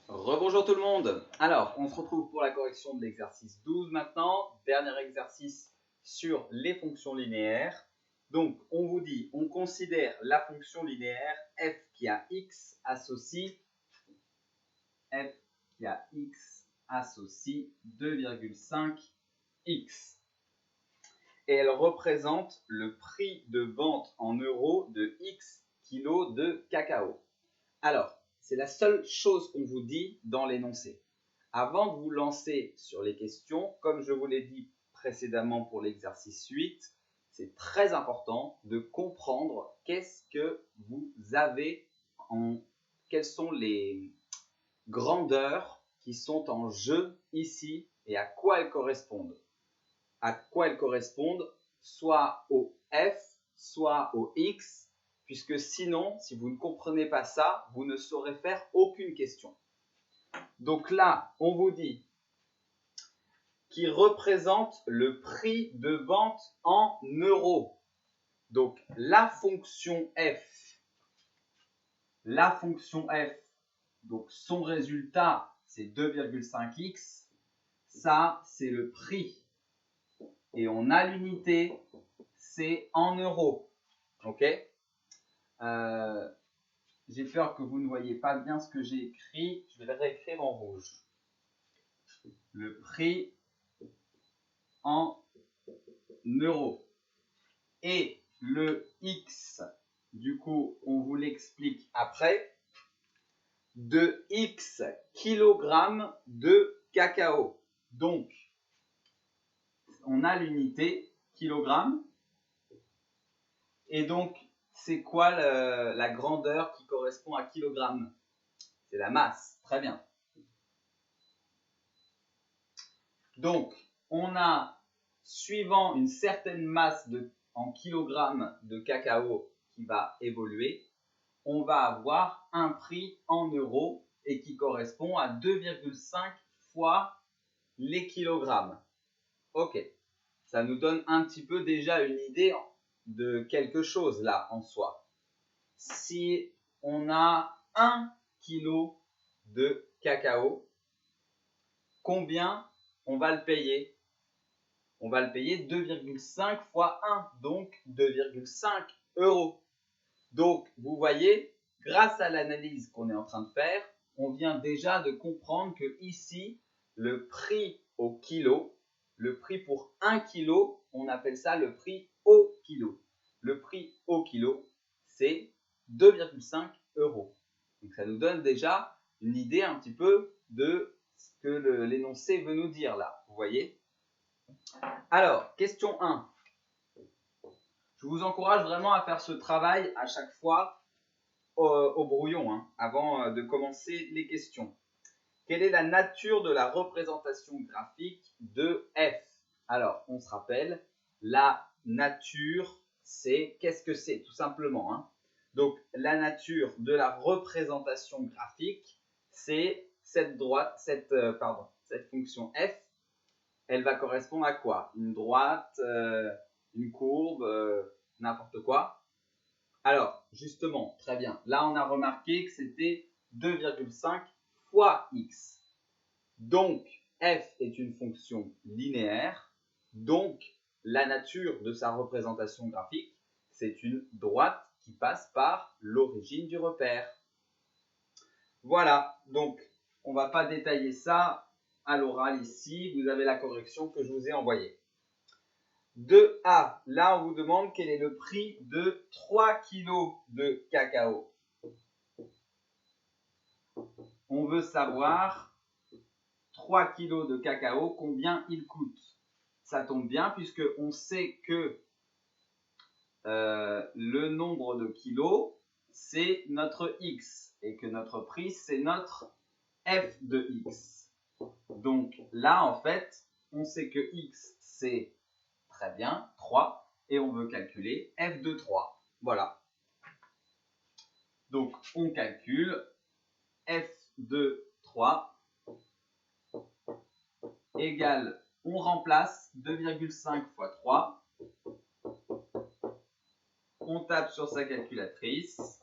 Rebonjour tout le monde. Alors, on se retrouve pour la correction de l'exercice 12 maintenant. Dernier exercice sur les fonctions linéaires. Donc, on vous dit, on considère la fonction linéaire f qui a x associe 2,5x. Et elle représente le prix de vente en euros de x kilos de cacao. Alors, c'est la seule chose qu'on vous dit dans l'énoncé. Avant de vous lancer sur les questions, comme je vous l'ai dit précédemment pour l'exercice 8, c'est très important de comprendre qu'est-ce que vous avez quelles sont les grandeurs qui sont en jeu ici et à quoi elles correspondent. À quoi elles correspondent, soit au f, soit au x, puisque sinon, si vous ne comprenez pas ça, vous ne saurez faire aucune question. Donc là, on vous dit qui représente le prix de vente en euros. Donc la fonction f, donc son résultat, c'est 2,5x. Ça, c'est le prix. Et on a l'unité, c'est en euros. Ok ? J'ai peur que vous ne voyez pas bien ce que j'ai écrit. Je vais le réécrire en rouge. Le prix en euros. Et le X, du coup, on vous l'explique après, de X kilogrammes de cacao. Donc, on a l'unité kilogramme. Et donc, c'est quoi la grandeur qui correspond à kilogramme? C'est la masse. Très bien. Donc, on a, suivant une certaine masse en kilogrammes de cacao qui va évoluer, on va avoir un prix en euros et qui correspond à 2,5 fois les kilogrammes. Ok, ça nous donne un petit peu déjà une idée de quelque chose là en soi. Si on a 1 kg de cacao, combien on va le payer? On va le payer 2,5 fois 1, donc 2,5 euros. Donc, vous voyez, grâce à l'analyse qu'on est en train de faire, on vient déjà de comprendre que ici, le prix au kilo, le prix pour 1 kilo, on appelle ça le prix au kilo. Le prix au kilo, c'est 2,5 euros. Donc, ça nous donne déjà une idée un petit peu de ce que l'énoncé veut nous dire là. Vous voyez ? Alors, question 1. Je vous encourage vraiment à faire ce travail à chaque fois au brouillon, avant de commencer les questions. Quelle est la nature de la représentation graphique de f? Alors, on se rappelle, la nature, c'est qu'est-ce que c'est tout simplement. Donc, la nature de la représentation graphique, c'est cette fonction f. Elle va correspondre à quoi? Une droite, une courbe, n'importe quoi. Alors, justement, très bien. Là, on a remarqué que c'était 2,5 fois x. Donc, f est une fonction linéaire. Donc, la nature de sa représentation graphique, c'est une droite qui passe par l'origine du repère. Voilà. Donc, on ne va pas détailler ça à l'oral ici. Vous avez la correction que je vous ai envoyée. 2A, là on vous demande quel est le prix de 3 kg de cacao. On veut savoir 3 kg de cacao, combien il coûte. Ça tombe bien puisque on sait que le nombre de kilos, c'est notre x et que notre prix, c'est notre f de x. Donc là, en fait, on sait que x, c'est très bien 3 et on veut calculer f de 3. Voilà. Donc, on calcule f de 3 égale, on remplace 2,5 fois 3. On tape sur sa calculatrice.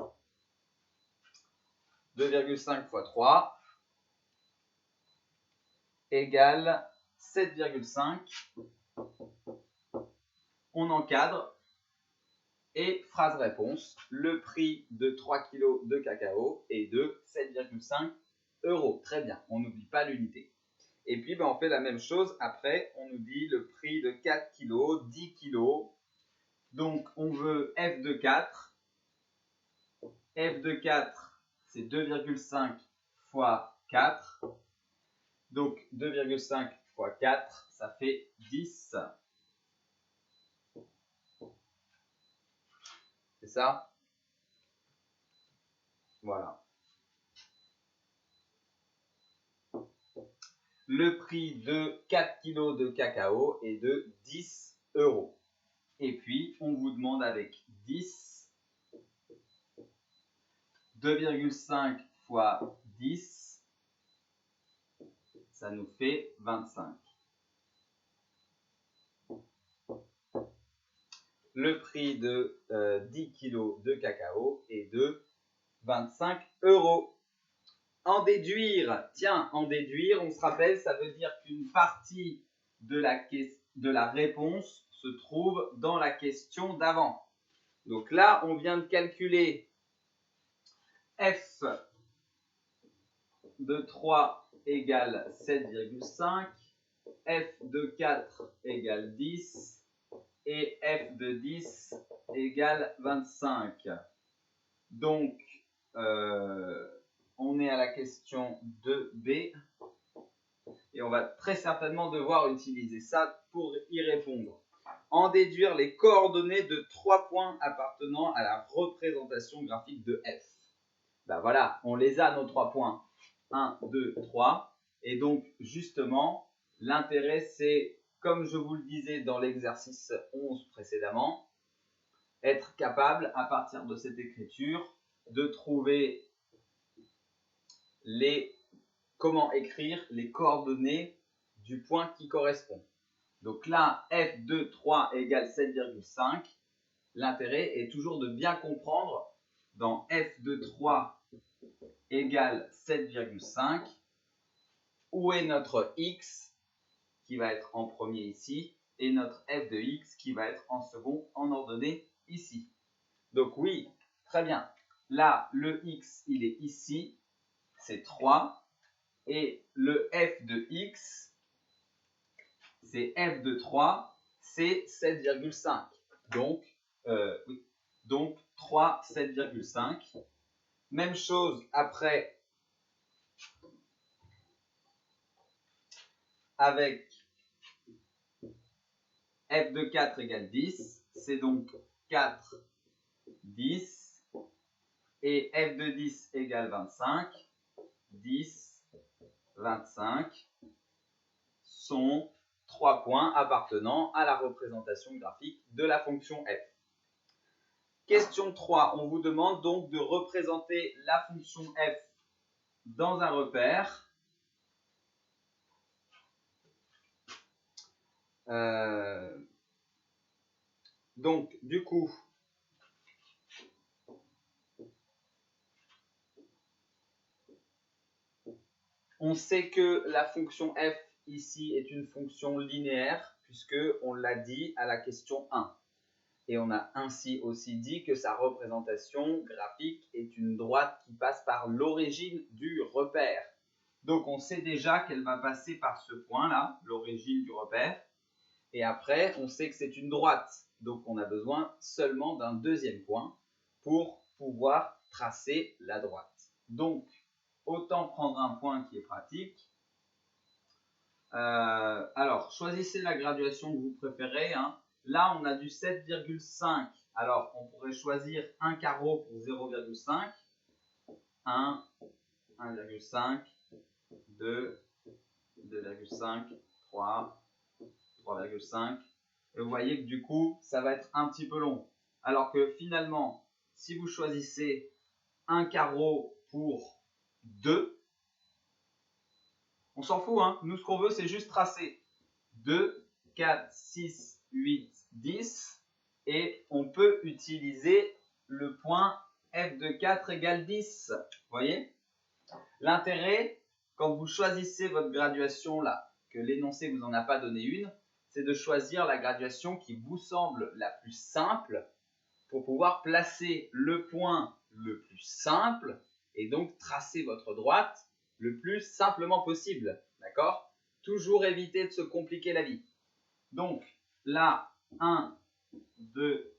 2,5 fois 3. égale 7,5. On encadre. Et phrase réponse, le prix de 3 kg de cacao est de 7,5 €. Très bien, on n'oublie pas l'unité. Et puis on fait la même chose, après on nous dit le prix de 4 kg, 10 kg. Donc on veut f de 4. F de 4, c'est 2,5 fois 4. Donc 2,5 fois 4, ça fait 10. C'est ça? Voilà. Le prix de 4 kg de cacao est de 10 €. Et puis, on vous demande avec 10, 2,5 fois 10, ça nous fait 25. Le prix de 10 kg de cacao est de 25 €. En déduire, tiens, en déduire, on se rappelle, ça veut dire qu'une partie de la réponse se trouve dans la question d'avant. Donc là, on vient de calculer f de 3 égale 7,5, f de 4 égale 10 et f de 10 égale 25. Donc, on est à la question 2b et on va très certainement devoir utiliser ça pour y répondre. En déduire les coordonnées de 3 points appartenant à la représentation graphique de f. Ben voilà, on les a nos 3 points. 1, 2, 3. Et donc, justement, l'intérêt, c'est, comme je vous le disais dans l'exercice 11 précédemment, être capable, à partir de cette écriture, de trouver comment écrire les coordonnées du point qui correspond. Donc là, f de 3 égale 7,5. L'intérêt est toujours de bien comprendre dans f de 3 égale 7,5, où est notre x qui va être en premier ici, et notre f de x qui va être en second en ordonnée ici. Donc oui, très bien. Là, le x, il est ici, c'est 3, et le f de x, c'est f de 3, c'est 7,5. Donc, oui. Donc 3, 7,5. Même chose après avec f de 4 égale 10. C'est donc 4, 10. Et f de 10 égale 25. 10, 25 sont 3 points appartenant à la représentation graphique de la fonction f. Question 3, on vous demande donc de représenter la fonction f dans un repère. Donc, du coup, on sait que la fonction f ici est une fonction linéaire, puisque on l'a dit à la question 1. Et on a ainsi aussi dit que sa représentation graphique est une droite qui passe par l'origine du repère. Donc on sait déjà qu'elle va passer par ce point-là, l'origine du repère. Et après, on sait que c'est une droite. Donc on a besoin seulement d'un deuxième point pour pouvoir tracer la droite. Donc, autant prendre un point qui est pratique. Alors, choisissez la graduation que vous préférez. Hein. Là, on a du 7,5. Alors, on pourrait choisir un carreau pour 0,5. 1, 1,5, 2, 2,5, 3, 3,5. Et vous voyez que du coup, ça va être un petit peu long. Alors que finalement, si vous choisissez un carreau pour 2, on s'en fout, hein. Nous, ce qu'on veut, c'est juste tracer 2, 4, 6, 8, 10. Et on peut utiliser le point f de 4 égale 10. Vous voyez? L'intérêt, quand vous choisissez votre graduation là, que l'énoncé vous en a pas donné une, c'est de choisir la graduation qui vous semble la plus simple pour pouvoir placer le point le plus simple et donc tracer votre droite le plus simplement possible. D'accord? Toujours éviter de se compliquer la vie. Donc là, 1, 2,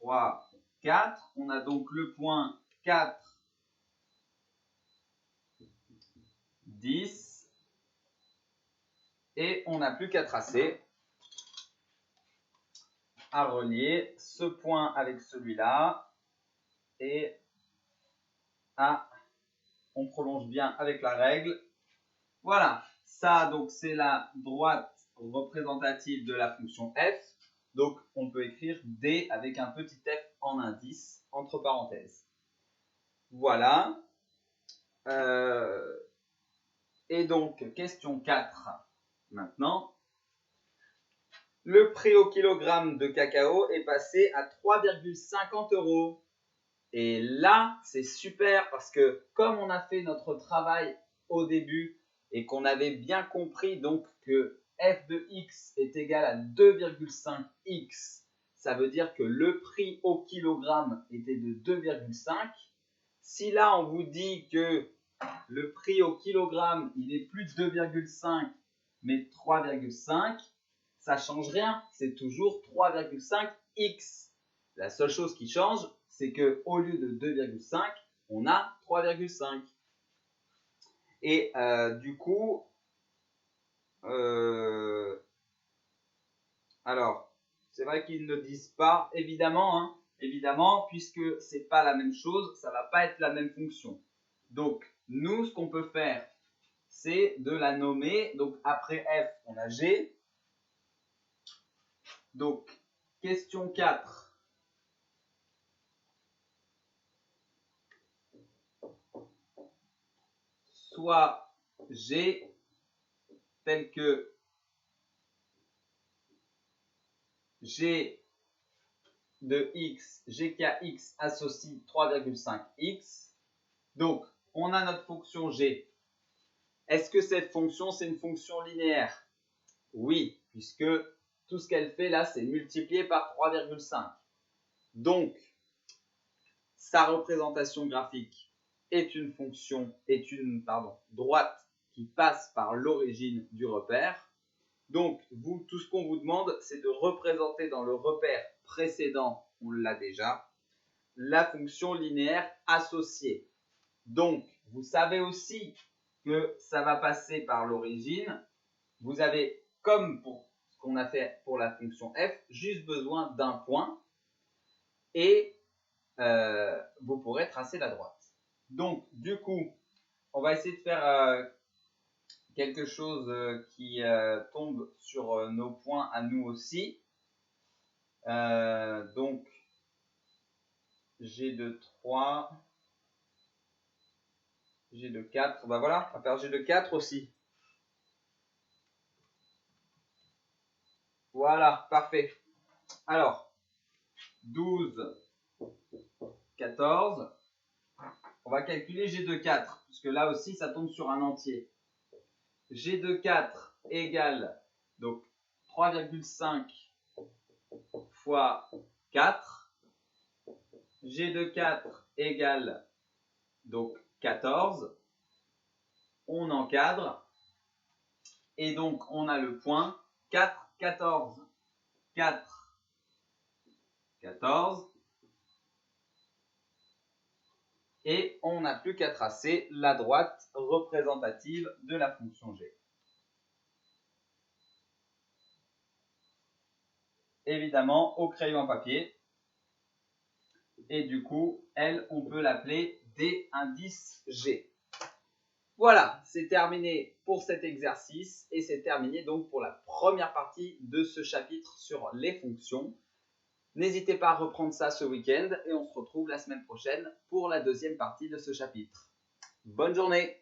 3, 4. On a donc le point 4, 10. Et on n'a plus qu'à tracer, à relier ce point avec celui-là. Et on prolonge bien avec la règle. Voilà, ça donc c'est la droite représentative de la fonction f. Donc on peut écrire d avec un petit f en indice entre parenthèses. Voilà. Et donc question 4 maintenant. Le prix au kilogramme de cacao est passé à 3,50 €. Et là, c'est super parce que comme on a fait notre travail au début et qu'on avait bien compris donc que f de x est égal à 2,5x, ça veut dire que le prix au kilogramme était de 2,5. Si là, on vous dit que le prix au kilogramme, il est plus de 2,5 mais 3,5, ça ne change rien, c'est toujours 3,5x. La seule chose qui change, c'est qu'au lieu de 2,5, on a 3,5. Et du coup, alors, c'est vrai qu'ils ne disent pas, évidemment, puisque ce n'est pas la même chose, ça ne va pas être la même fonction. Donc, nous, ce qu'on peut faire, c'est de la nommer. Donc, après f, on a g. Donc, question 4. Soit g tel que g de x, gkx associe 3,5x. Donc, on a notre fonction g. Est-ce que cette fonction, c'est une fonction linéaire? Oui, puisque tout ce qu'elle fait là, c'est multiplier par 3,5. Donc, sa représentation graphique est une droite qui passe par l'origine du repère. Donc, tout ce qu'on vous demande, c'est de représenter dans le repère précédent, on l'a déjà, la fonction linéaire associée. Donc, vous savez aussi que ça va passer par l'origine. Vous avez, comme pour ce qu'on a fait pour la fonction f, juste besoin d'un point et vous pourrez tracer la droite. Donc, du coup, on va essayer de faire quelque chose qui tombe sur nos points à nous aussi. Donc, G de 3, G de 4, bah voilà, on va faire G de 4 aussi. Voilà, parfait. Alors, 12, 14, on va calculer G de 4, puisque là aussi, ça tombe sur un entier. G de 4 égale, donc 3,5 fois 4. G de 4 égale, donc 14. On encadre. Et donc, on a le point 4, 14. 4, 14. Et on n'a plus qu'à tracer la droite représentative de la fonction g. Évidemment, au crayon papier. Et du coup, elle, on peut l'appeler D indice G. Voilà, c'est terminé pour cet exercice et c'est terminé donc pour la première partie de ce chapitre sur les fonctions. N'hésitez pas à reprendre ça ce week-end et on se retrouve la semaine prochaine pour la deuxième partie de ce chapitre. Bonne journée!